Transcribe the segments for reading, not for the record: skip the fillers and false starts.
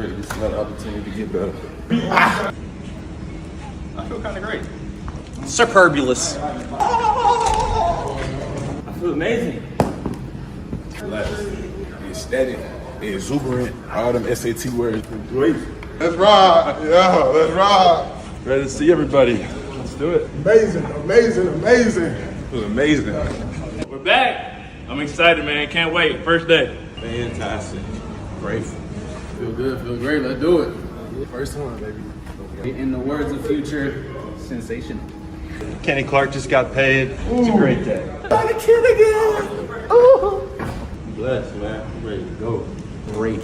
ready to get another opportunity to get better. I feel kind of great. Superbulous. I feel amazing. Relax. Ecstatic, exuberant, all them SAT words. Great. Let's ride. Yeah, let's ride. Ready to see everybody. Let's do it. Amazing, amazing, amazing. It was amazing. We're back. I'm excited, man. Can't wait. First day. Fantastic. Grateful. Feel good, feel great. Let's do it. First one, baby. In the words of Future, sensational. Kenny Clark just got paid. It's a great day. Blessed, man. I'm ready to go. Great.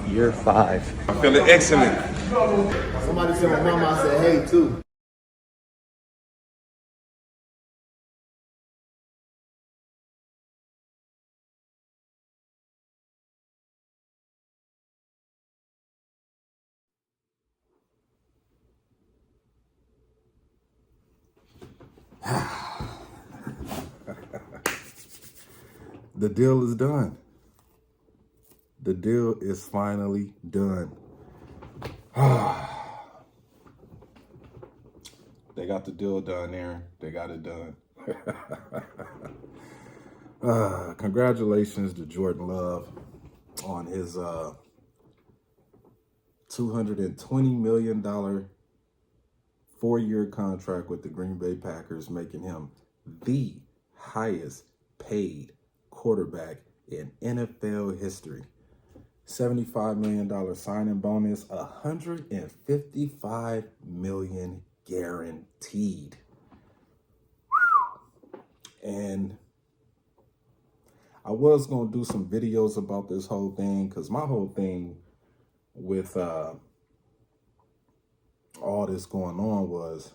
Year 5. I'm feeling excellent. Somebody said my mama, I said hey too. The deal is done. The deal is finally done. They got the deal done, Aaron. They got it done. Congratulations to Jordan Love on his $220 million 4-year contract with the Green Bay Packers, making him the highest paid quarterback in NFL history. $75 million signing bonus, $155 million guaranteed. And I was going to do some videos about this whole thing, because my whole thing with all this going on was,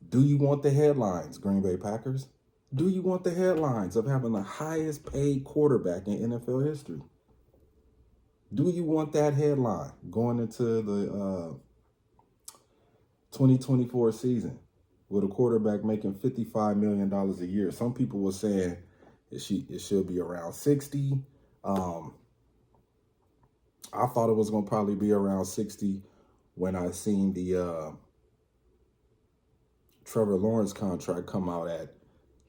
do you want the headlines, Green Bay Packers? Do you want the headlines of having the highest paid quarterback in NFL history? Do you want that headline going into the 2024 season with a quarterback making $55 million a year? Some people were saying it should be around 60. I thought it was going to probably be around 60 when I seen the Trevor Lawrence contract come out at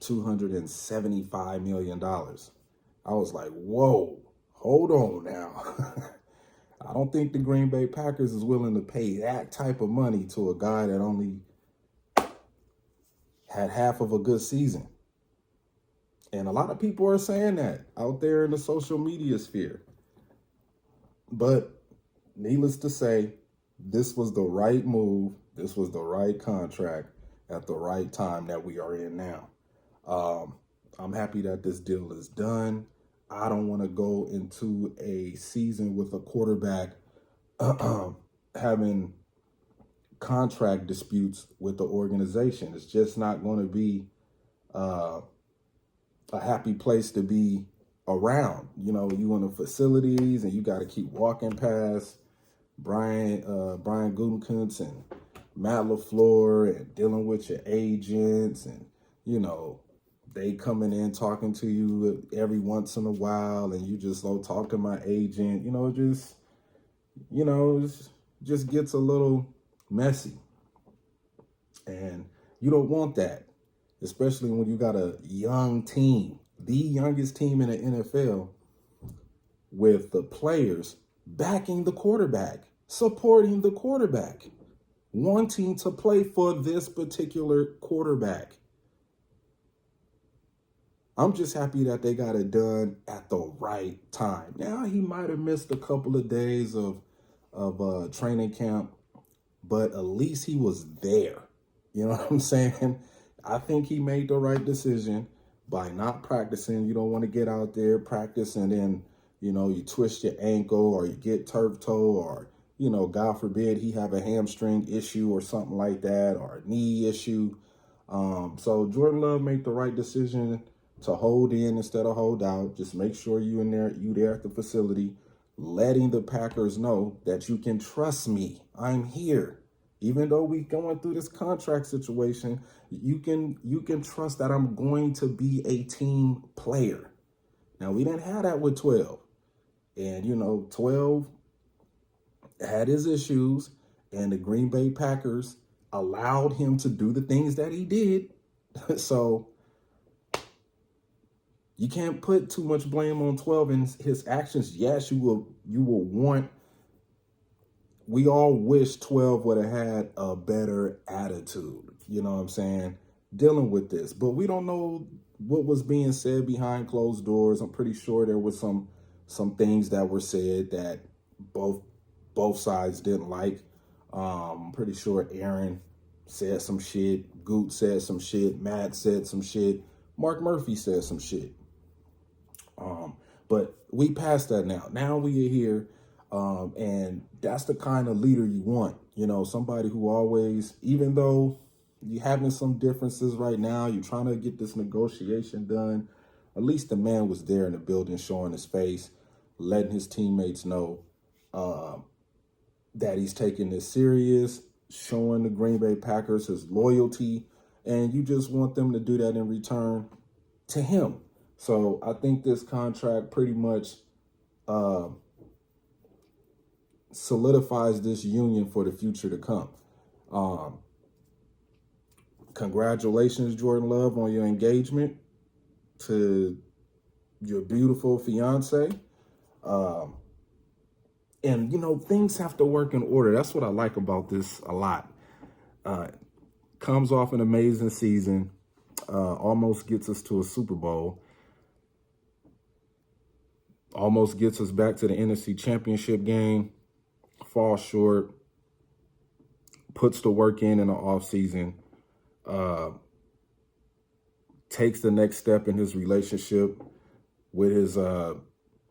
$275 million. I was like, whoa, hold on now. I don't think the Green Bay Packers is willing to pay that type of money to a guy that only had half of a good season. And a lot of people are saying that out there in the social media sphere. But needless to say, this was the right move. This was the right contract at the right time that we are in now. I'm happy that this deal is done. I don't want to go into a season with a quarterback having contract disputes with the organization. It's just not going to be a happy place to be around. You know, you in the facilities and you got to keep walking past Brian Gutekunst and Matt LaFleur and dealing with your agents, and you know, they coming in talking to you every once in a while, and you just talk to my agent. It just gets a little messy, and you don't want that, especially when you got a young team, the youngest team in the NFL, with the players backing the quarterback, supporting the quarterback, wanting to play for this particular quarterback. I'm just happy that they got it done at the right time. Now, he might have missed a couple of days of training camp, but at least he was there. You know what I'm saying? I think he made the right decision by not practicing. You don't want to get out there, practice, and then, you twist your ankle or you get turf toe, or, God forbid he have a hamstring issue or something like that, or a knee issue. So Jordan Love made the right decision to hold in instead of hold out. Just make sure you there at the facility, letting the Packers know that you can trust me. I'm here. Even though we going through this contract situation, you can trust that I'm going to be a team player. Now, we didn't have that with 12. And, 12 had his issues, and the Green Bay Packers allowed him to do the things that he did. So you can't put too much blame on 12 and his actions. Yes, you will want. We all wish 12 would have had a better attitude. You know what I'm saying? Dealing with this, but we don't know what was being said behind closed doors. I'm pretty sure there was some things that were said that both sides didn't like. I'm pretty sure Aaron said some shit, Goot said some shit, Matt said some shit, Mark Murphy said some shit. But we passed that now. Now we are here, and that's the kind of leader you want. Somebody who always, even though you're having some differences right now, you're trying to get this negotiation done, at least the man was there in the building showing his face, letting his teammates know that he's taking this serious, showing the Green Bay Packers his loyalty, and you just want them to do that in return to him. So I think this contract pretty much solidifies this union for the future to come. Congratulations, Jordan Love, on your engagement to your beautiful fiance. And, things have to work in order. That's what I like about this a lot. Comes off an amazing season, almost gets us to a Super Bowl, almost gets us back to the NFC Championship game, falls short, puts the work in the offseason, takes the next step in his relationship with his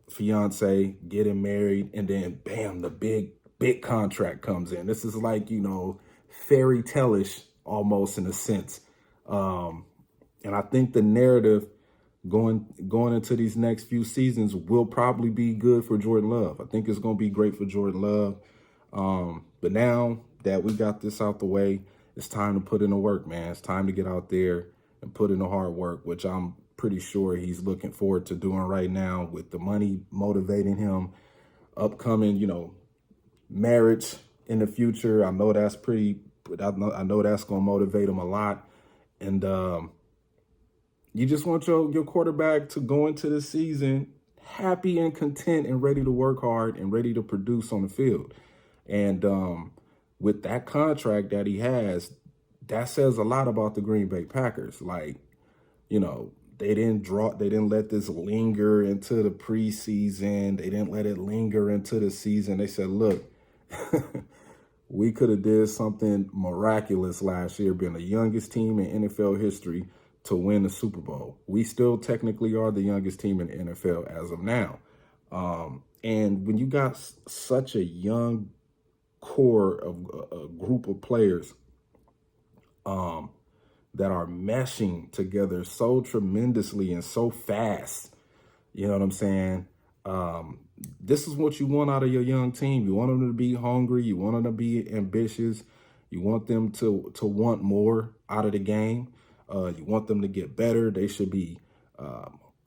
fiance, getting married, and then bam, the big contract comes in. This is like, fairy tale-ish almost in a sense. And I think the narrative going into these next few seasons will probably be good for Jordan Love. I think it's going to be great for Jordan Love. But now that we got this out the way, it's time to put in the work, man. It's time to get out there and put in the hard work, which I'm pretty sure he's looking forward to doing right now with the money motivating him. Upcoming, marriage in the future. I know that's I know that's going to motivate him a lot. And you just want your quarterback to go into the season happy and content and ready to work hard and ready to produce on the field. And with that contract that he has, that says a lot about the Green Bay Packers. Like, they didn't let this linger into the preseason. They didn't let it linger into the season. They said, look, we could have did something miraculous last year, being the youngest team in NFL history to win the Super Bowl. We still technically are the youngest team in the NFL as of now. And when you got such a young core of a group of players that are meshing together so tremendously and so fast, you know what I'm saying? This is what you want out of your young team. You want them to be hungry. You want them to be ambitious. You want them to want more out of the game. You want them to get better. They should be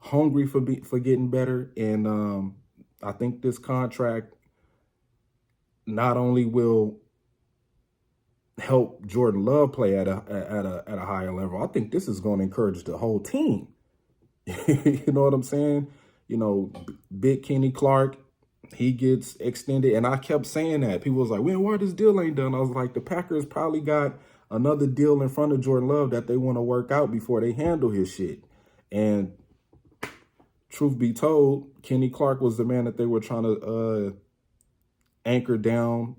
hungry for getting better. And I think this contract not only will help Jordan Love play at a higher level, I think this is going to encourage the whole team. You know what I'm saying? Big Kenny Clark, he gets extended. And I kept saying that. People was like, well, why this deal ain't done? I was like, the Packers probably got another deal in front of Jordan Love that they want to work out before they handle his shit. And truth be told, Kenny Clark was the man that they were trying to anchor down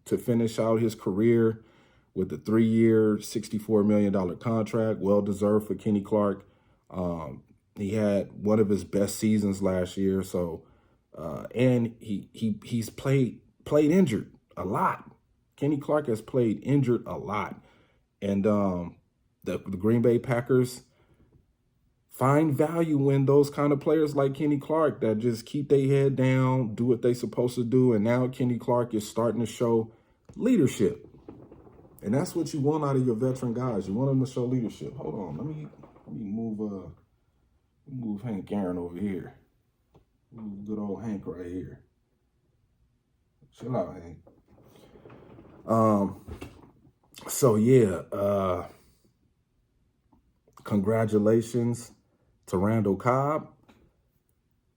to finish out his career with the 3-year, $64 million contract. Well-deserved for Kenny Clark. He had one of his best seasons last year. So, and he's played injured a lot. Kenny Clark has played injured a lot. And the Green Bay Packers find value in those kind of players like Kenny Clark that just keep their head down, do what they're supposed to do. And now Kenny Clark is starting to show leadership. And that's what you want out of your veteran guys. You want them to show leadership. Hold on, let me move Hank Aaron over here. Good old Hank right here. Chill out, Hank. So yeah, congratulations to Randall Cobb.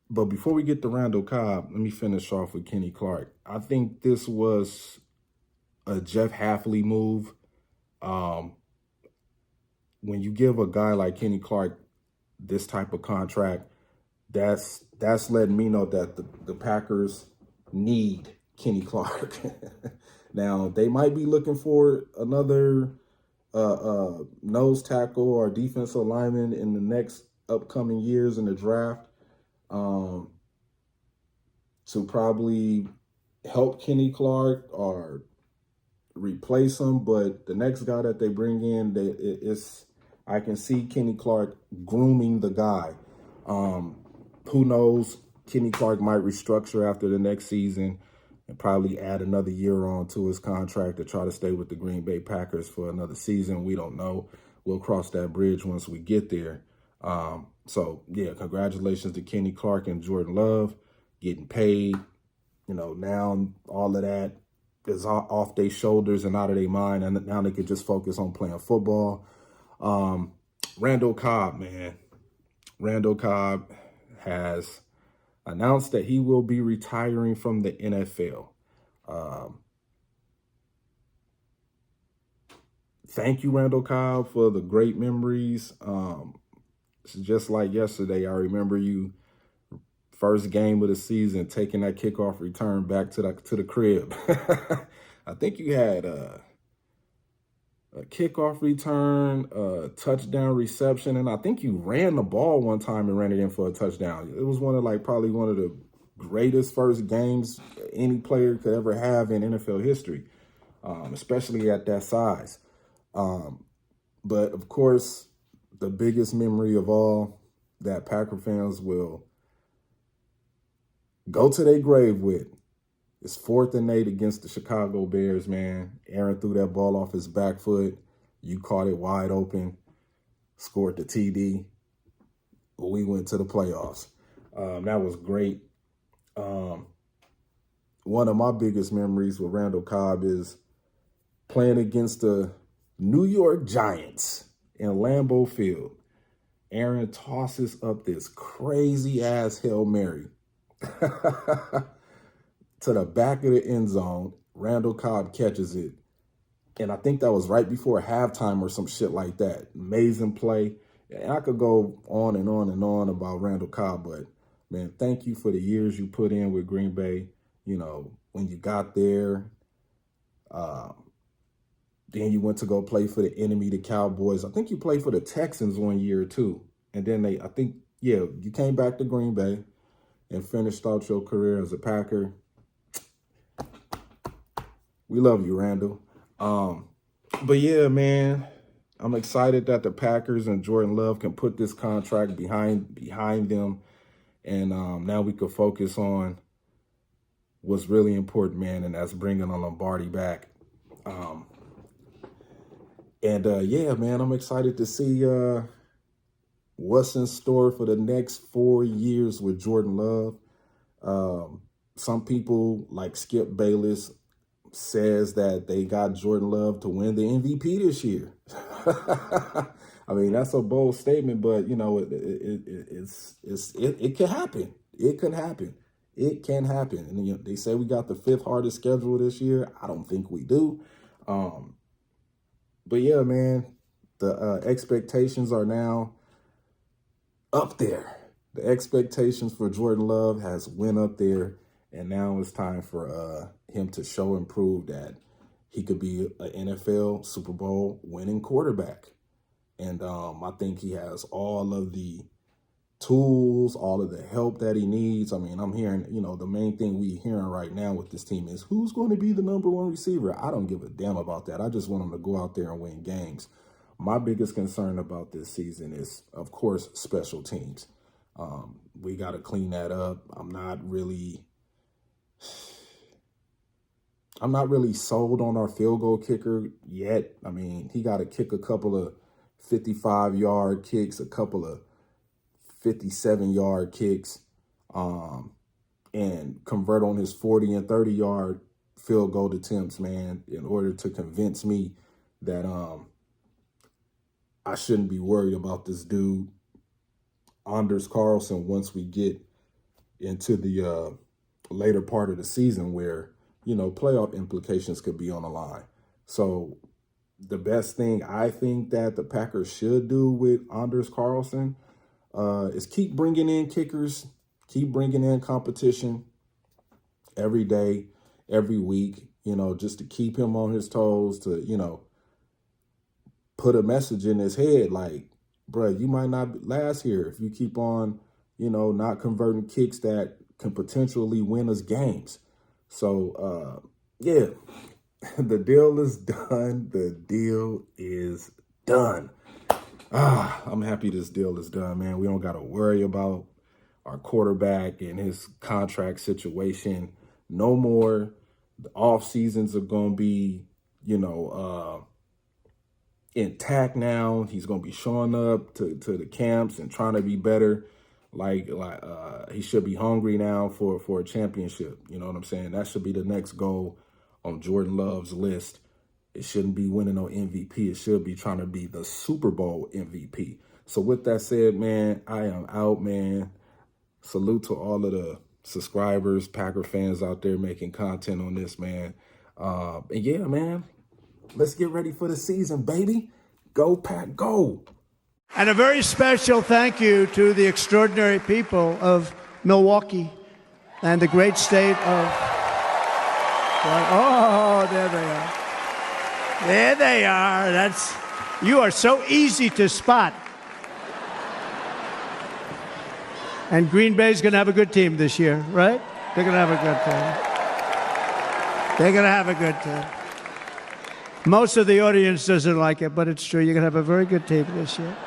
But before we get to Randall Cobb, let me finish off with Kenny Clark. I think this was a Jeff Hafley move. When you give a guy like Kenny Clark this type of contract, that's letting me know that the Packers need Kenny Clark. Now, they might be looking for another nose tackle or defensive lineman in the next upcoming years in the draft to probably help Kenny Clark or replace him. But the next guy that they bring in, I can see Kenny Clark grooming the guy. Who knows? Kenny Clark might restructure after the next season and probably add another year on to his contract to try to stay with the Green Bay Packers for another season. We don't know. We'll cross that bridge once we get there. So, yeah, congratulations to Kenny Clark and Jordan Love getting paid. You know, now all of that is off their shoulders and out of their mind, and now they can just focus on playing football. Randall Cobb, man. Randall Cobb has announced that he will be retiring from the NFL. Thank you, Randall Cobb, for the great memories. It's just like yesterday. I remember you first game of the season taking that kickoff return back to the crib. I think you had a kickoff return, a touchdown reception, and I think you ran the ball one time and ran it in for a touchdown. It was probably one of the greatest first games any player could ever have in NFL history, especially at that size. But of course, the biggest memory of all that Packer fans will go to their grave with is 4th and 8 against the Chicago Bears, man. Aaron threw that ball off his back foot. You caught it wide open, scored the TD. We went to the playoffs. That was great. One of my biggest memories with Randall Cobb is playing against the New York Giants in Lambeau Field. Aaron tosses up this crazy-ass Hail Mary to the back of the end zone. Randall Cobb catches it. And I think that was right before halftime or some shit like that. Amazing play. And I could go on and on and on about Randall Cobb, but, man, thank you for the years you put in with Green Bay. You know, when you got there, then you went to go play for the enemy, the Cowboys. I think you played for the Texans one year, too. And then you came back to Green Bay and finished out your career as a Packer. We love you, Randall. But yeah, man, I'm excited that the Packers and Jordan Love can put this contract behind them. And now we can focus on what's really important, man, and that's bringing a Lombardi back. Yeah, man, I'm excited to see what's in store for the next 4 years with Jordan Love. Some people, like Skip Bayless, says that they got Jordan Love to win the MVP this year. I mean, that's a bold statement, but you know, it can happen. It can happen. It can happen. And you know, they say we got the 5th hardest schedule this year. I don't think we do. But yeah, man, the expectations are now up there. The expectations for Jordan Love has went up there, and now it's time for him to show and prove that he could be an NFL Super Bowl winning quarterback. And I think he has all of the tools, all of the help that he needs. I mean, I'm hearing, you know, the main thing we're hearing right now with this team is who's going to be the number 1 receiver. I don't give a damn about that. I just want him to go out there and win games. My biggest concern about this season is, of course, special teams. We got to clean that up. I'm not really sold on our field goal kicker yet. I mean, he got to kick a couple of 55-yard kicks, a couple of 57-yard kicks. and convert on his 40 and 30-yard field goal attempts, man, in order to convince me that I shouldn't be worried about this dude, Anders Carlson, once we get into the later part of the season where, you know, playoff implications could be on the line. So the best thing I think that the Packers should do with Anders Carlson is keep bringing in kickers, keep bringing in competition every day, every week, you know, just to keep him on his toes, to, you know, put a message in his head like, bruh, you might not last here if you keep on, you know, not converting kicks that can potentially win us games. So, yeah, the deal is done. The deal is done. I'm happy this deal is done, man. We don't got to worry about our quarterback and his contract situation no more. The off seasons are going to be, you know, intact now. He's going to be showing up to the camps and trying to be better. Like he should be hungry now for a championship. You know what I'm saying? That should be the next goal on Jordan Love's list. It shouldn't be winning no MVP. It should be trying to be the Super Bowl MVP. So with that said, man, I am out, man. Salute to all of the subscribers, Packer fans out there making content on this, man. And yeah, man, let's get ready for the season, baby. Go, Pack, go. And a very special thank you to the extraordinary people of Milwaukee and the great state of... Oh, there they are. There they are. You are so easy to spot. And Green Bay's going to have a good team this year, right? They're going to have a good team. They're going to have a good team. Most of the audience doesn't like it, but it's true. You're going to have a very good team this year.